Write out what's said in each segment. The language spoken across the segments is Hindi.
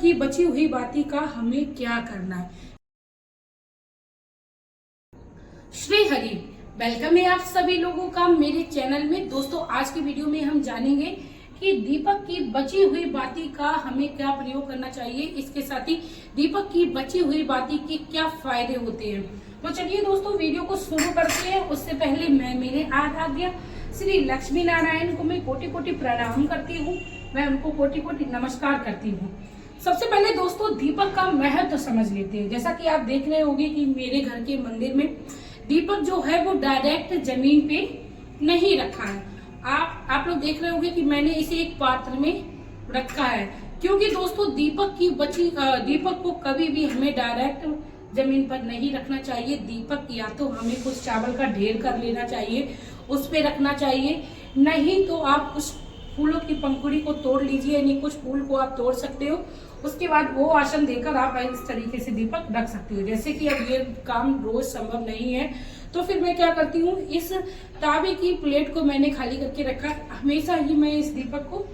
की बची हुई बाती का हमें क्या करना है। श्री हरि, वेलकम है आप सभी लोगों का मेरे चैनल में। दोस्तों, आज की वीडियो में हम जानेंगे कि दीपक की बची हुई बाती का हमें क्या प्रयोग करना चाहिए, इसके साथ ही दीपक की बची हुई बाती के क्या फायदे होते हैं। तो चलिए दोस्तों, वीडियो को शुरू करते हैं। उससे पहले मैं मेरे आराध्य श्री लक्ष्मी नारायण को मैं कोटि कोटि प्रणाम करती हूँ, मैं उनको कोटि कोटि नमस्कार करती हूँ। सबसे पहले दोस्तों, दीपक का महत्व समझ लेते हैं। जैसा कि आप देख रहे होंगे कि मेरे घर के मंदिर में दीपक जो है वो डायरेक्ट जमीन पे नहीं रखा है। आप लोग देख रहे होंगे कि मैंने इसे एक पात्र में रखा है, क्योंकि दोस्तों दीपक को कभी भी हमें डायरेक्ट जमीन पर नहीं रखना चाहिए। दीपक या तो हमें कुछ चावल का ढेर कर लेना चाहिए, उस पे रखना चाहिए, नहीं तो आप कुछ फूलों की पंखुड़ी को तोड़ लीजिए, यानी कुछ फूल को आप तोड़ सकते हो। उसके बाद वो आसन देकर आप इस तरीके से दीपक रख सकते हो। जैसे कि अब ये काम रोज संभव नहीं है, तो फिर मैं क्या करती हूँ, इस तांबे की प्लेट को मैंने खाली करके रखा। हमेशा ही मैं इस दीपक को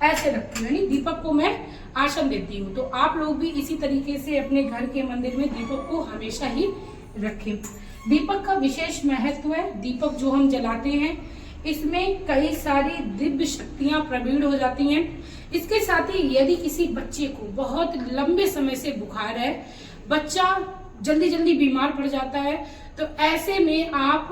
ऐसे रखती हूँ, यानी दीपक को मैं आसन देती हूँ। तो आप लोग भी इसी तरीके से अपने घर के मंदिर में दीपक को हमेशा ही रखें। दीपक का विशेष महत्व है। दीपक जो हम जलाते हैं, इसमें कई सारी दिव्य शक्तियां प्रवीण हो जाती हैं। इसके साथ ही यदि किसी बच्चे को बहुत लंबे समय से बुखार है, बच्चा जल्दी जल्दी बीमार पड़ जाता है, तो ऐसे में आप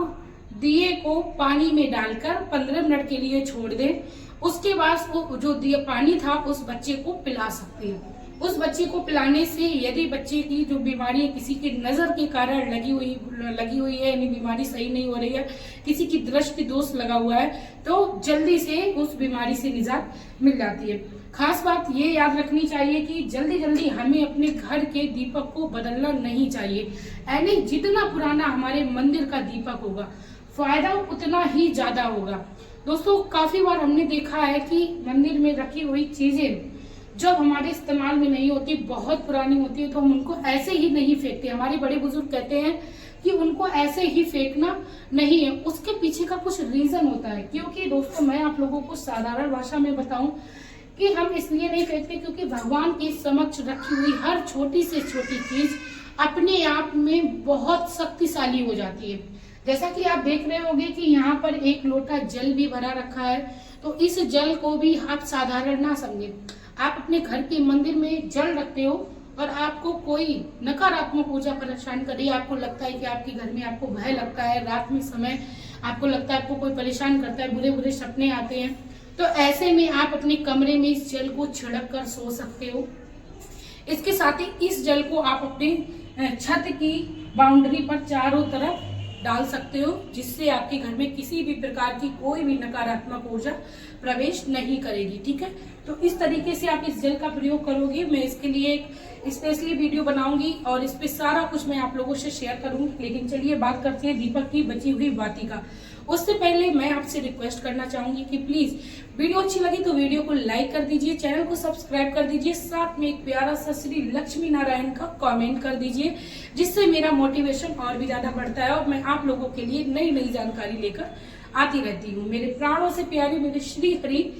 दिए को पानी में डालकर 15 मिनट के लिए छोड़ दें। उसके बाद वो जो दिया पानी था उस बच्चे को पिला सकते हैं। उस बच्चे को पिलाने से यदि बच्चे की जो बीमारी है, किसी की नजर के कारण लगी हुई है, यानी बीमारी सही नहीं हो रही है, किसी की दृष्टि दोष लगा हुआ है, तो जल्दी से उस बीमारी से निजात मिल जाती है। खास बात ये याद रखनी चाहिए कि जल्दी जल्दी हमें अपने घर के दीपक को बदलना नहीं चाहिए। यानी जितना पुराना हमारे मंदिर का दीपक होगा, फायदा उतना ही ज्यादा होगा। दोस्तों, काफी बार हमने देखा है कि मंदिर में रखी हुई चीजें जब हमारे इस्तेमाल में नहीं होती, बहुत पुरानी होती है, तो हम उनको ऐसे ही नहीं फेंकते। हमारे बड़े बुजुर्ग कहते हैं कि उनको ऐसे ही फेंकना नहीं है, उसके पीछे का कुछ रीजन होता है। क्योंकि दोस्तों, मैं आप लोगों को साधारण भाषा में बताऊं कि हम इसलिए नहीं फेंकते क्योंकि भगवान के समक्ष रखी हुई हर छोटी से छोटी चीज अपने आप में बहुत शक्तिशाली हो जाती है। जैसा कि आप देख रहे होंगे कि यहाँ पर एक लोटा जल भी भरा रखा है, तो इस जल को भी आप साधारण ना समझे। आप अपने घर के मंदिर में जल रखते हो और आपको कोई नकारात्मक ऊर्जा परेशान कर रही है, आपको लगता है कि आपके घर में आपको भय लगता है, रात में समय आपको लगता है आपको कोई परेशान करता है, बुरे बुरे सपने आते हैं, तो ऐसे में आप अपने कमरे में इस जल को छिड़क कर सो सकते हो। इसके साथ ही इस जल को आप अपने छत की बाउंड्री पर चारों तरफ डाल सकते हो, जिससे आपके घर में किसी भी प्रकार की कोई भी नकारात्मक ऊर्जा प्रवेश नहीं करेगी। ठीक है, तो इस तरीके से आप इस जल का प्रयोग करोगे। मैं इसके लिए एक स्पेशली वीडियो बनाऊंगी और इस पे सारा कुछ मैं आप लोगों से शेयर करूंगी। लेकिन चलिए बात करते हैं दीपक की बची हुई बाती का। उससे पहले मैं आपसे रिक्वेस्ट करना चाहूंगी कि प्लीज वीडियो अच्छी लगी तो वीडियो को लाइक कर दीजिए, चैनल को सब्सक्राइब कर दीजिए, साथ में एक प्यारा सा श्री लक्ष्मी नारायण का कमेंट कर दीजिए, जिससे मेरा मोटिवेशन और भी ज्यादा बढ़ता है और मैं आप लोगों के लिए नई नई जानकारी लेकर आती रहती हूँ। मेरे प्राणों से प्यारे मेरे श्री हरि।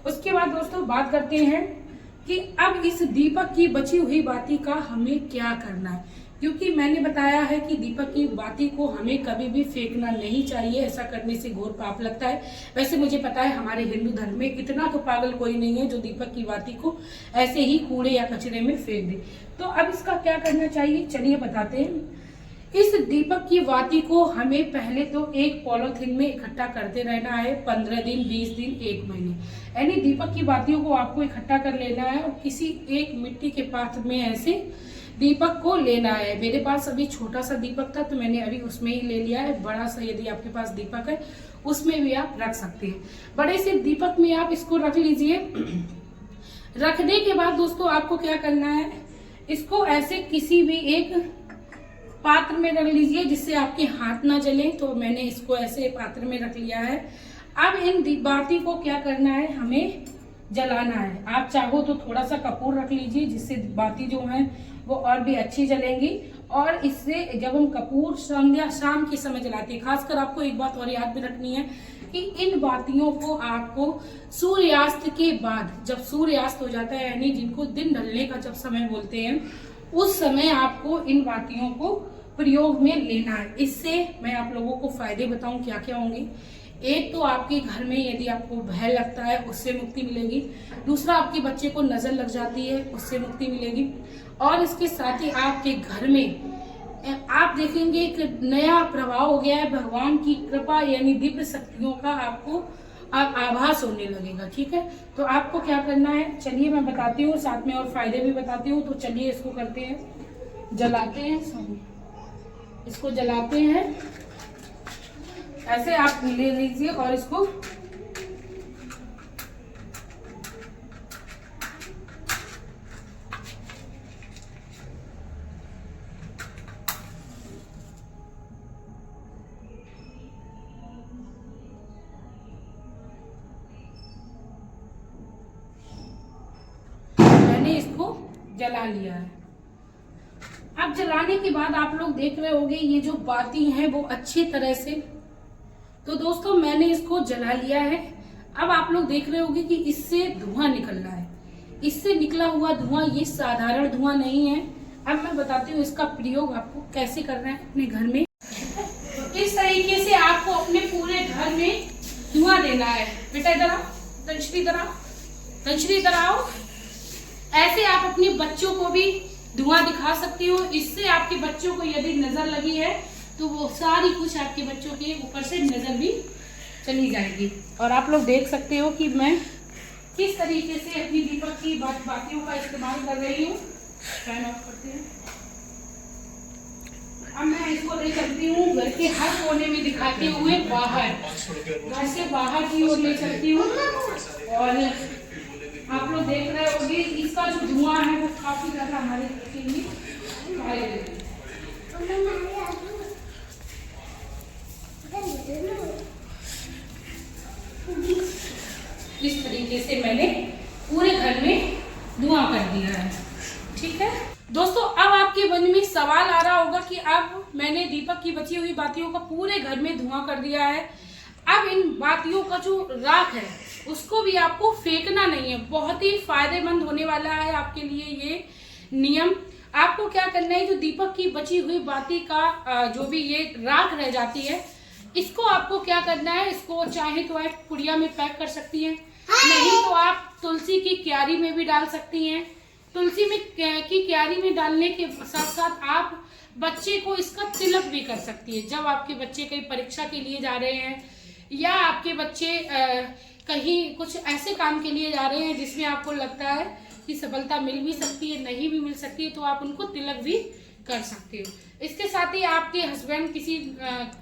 उसके बाद दोस्तों बात करते हैं कि अब इस दीपक की बची हुई बाती का हमें क्या करना है। क्योंकि मैंने बताया है कि दीपक की बाती को हमें कभी भी फेंकना नहीं चाहिए, ऐसा करने से घोर पाप लगता है। वैसे मुझे पता है हमारे हिंदू धर्म में इतना तो पागल कोई नहीं है जो दीपक की बाती को ऐसे ही कूड़े या कचरे में फेंक दे। तो अब इसका क्या करना चाहिए, चलिए बताते हैं। इस दीपक की बाती को हमें पहले तो एक पॉलिथीन में इकट्ठा करते रहना है, 15 दिन, 20 दिन, 1 महीने। यानी दीपक की बातियों को आपको इकट्ठा कर लेना है और किसी एक मिट्टी के पात्र में ऐसे दीपक को लेना है। मेरे पास अभी छोटा सा दीपक था तो मैंने अभी उसमें ही ले लिया है। बड़ा सा यदि आपके पास दीपक है उसमें भी आप रख सकते हैं। बड़े से दीपक में आप इसको रख लीजिए। रखने के बाद दोस्तों आपको क्या करना है, इसको ऐसे किसी भी एक पात्र में रख लीजिए जिससे आपके हाथ ना जले। तो मैंने इसको ऐसे पात्र में रख लिया है। अब इन बाती को क्या करना है, हमें जलाना है। आप चाहो तो थोड़ा सा कपूर रख लीजिए जिससे बाती जो है वो और भी अच्छी जलेंगी। और इससे जब हम कपूर संध्या शाम के समय जलाते हैं, खासकर आपको एक बात और याद भी रखनी है कि इन बातियों को आपको सूर्यास्त के बाद, जब सूर्यास्त हो जाता है यानी जिनको दिन ढलने का जब समय बोलते हैं, उस समय आपको इन बातियों को प्रयोग में लेना है। इससे मैं आप लोगों को फायदे बताऊं क्या क्या होंगे। एक तो आपके घर में यदि आपको भय लगता है उससे मुक्ति मिलेगी। दूसरा, आपके बच्चे को नजर लग जाती है उससे मुक्ति मिलेगी। और इसके साथ ही आपके घर में आप देखेंगे एक नया प्रभाव हो गया है, भगवान की कृपा यानी दिव्य शक्तियों का आपको आभास होने लगेगा। ठीक है, तो आपको क्या करना है चलिए मैं बताती हूँ, साथ में और फायदे भी बताती हूँ। तो चलिए इसको करते हैं, जलाते हैं, इसको जलाते हैं। ऐसे आप ले लीजिए और इसको जला लिया है। अब जलाने के बाद आप लोग देख रहे होंगे ये जो बाती हैं वो अच्छी तरह से, तो दोस्तों मैंने इसको जला लिया है। अब आप लोग देख रहे होंगे कि इससे धुआं निकल रहा है। इससे निकला हुआ धुआं ये साधारण धुआं नहीं है। अब मैं बताती हूँ इसका प्रयोग आपको कैसे करना है अपने घर में। तो इस तरीके से आपको अपने पूरे घर में धुआं देना है। बेटा इधर आओ, तंचरी आओ। ऐसे आप अपने बच्चों को भी धुआं दिखा सकती हो। इससे आपके बच्चों को यदि नजर लगी है तो वो सारी कुछ आपके बच्चों के ऊपर से नजर भी चली जाएगी। और आप लोग देख सकते हो कि मैं किस तरीके से अपनी दीपक की बातियों का इस्तेमाल कर रही हूँ। फैन ऑफ करते हैं। अब मैं इसको ले चलती हूँ घर के हर कोने में दिखाते हुए बाहर, घर से बाहर की ओर ले चलती हूँ। और आप लोग देख रहे होंगे इसका जो धुआं है वो काफी ज्यादा हमारे के लिए फायदेमंद है। इस तरीके से मैंने पूरे घर में धुआं कर दिया है। ठीक है दोस्तों, अब आपके मन में सवाल आ रहा होगा कि अब मैंने दीपक की बची हुई बातियों का पूरे घर में धुआं कर दिया है, अब इन बातियों का जो राख है उसको भी आपको फेंकना नहीं है। बहुत ही फायदेमंद होने वाला है आपके लिए ये नियम। आपको क्या करना है, जो दीपक की बची हुई बाती का जो भी ये राख रह जाती है, इसको आपको क्या करना है, इसको चाहे तो आप पुड़िया में पैक कर सकती हैं, नहीं तो आप तुलसी की क्यारी में भी डाल सकती हैं। तुलसी में की क्यारी में डालने के साथ साथ आप बच्चे को इसका तिलक भी कर सकती है। जब आपके बच्चे कहीं परीक्षा के लिए जा रहे हैं या आपके बच्चे कहीं कुछ ऐसे काम के लिए जा रहे हैं जिसमें आपको लगता है कि सफलता मिल भी सकती है, नहीं भी मिल सकती है, तो आप उनको तिलक भी कर सकते हो। इसके साथ ही आपके हस्बैंड किसी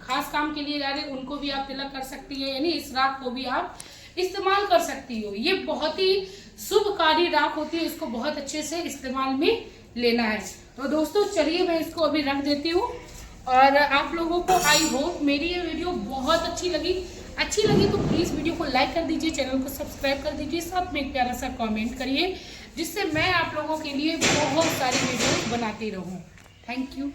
खास काम के लिए जा रहे हैं, उनको भी आप तिलक कर सकती है, यानी इस राख को भी आप इस्तेमाल कर सकती हो। ये बहुत ही शुभकारी राख होती है, इसको बहुत अच्छे से इस्तेमाल में लेना है। तो दोस्तों चलिए मैं इसको अभी रख देती हूँ। और आप लोगों को आई होप मेरी ये वीडियो बहुत अच्छी लगी तो प्लीज़ वीडियो को लाइक कर दीजिए, चैनल को सब्सक्राइब कर दीजिए, साथ में एक प्यारा सा कमेंट करिए, जिससे मैं आप लोगों के लिए बहुत सारी वीडियो बनाती रहूँ। Thank you.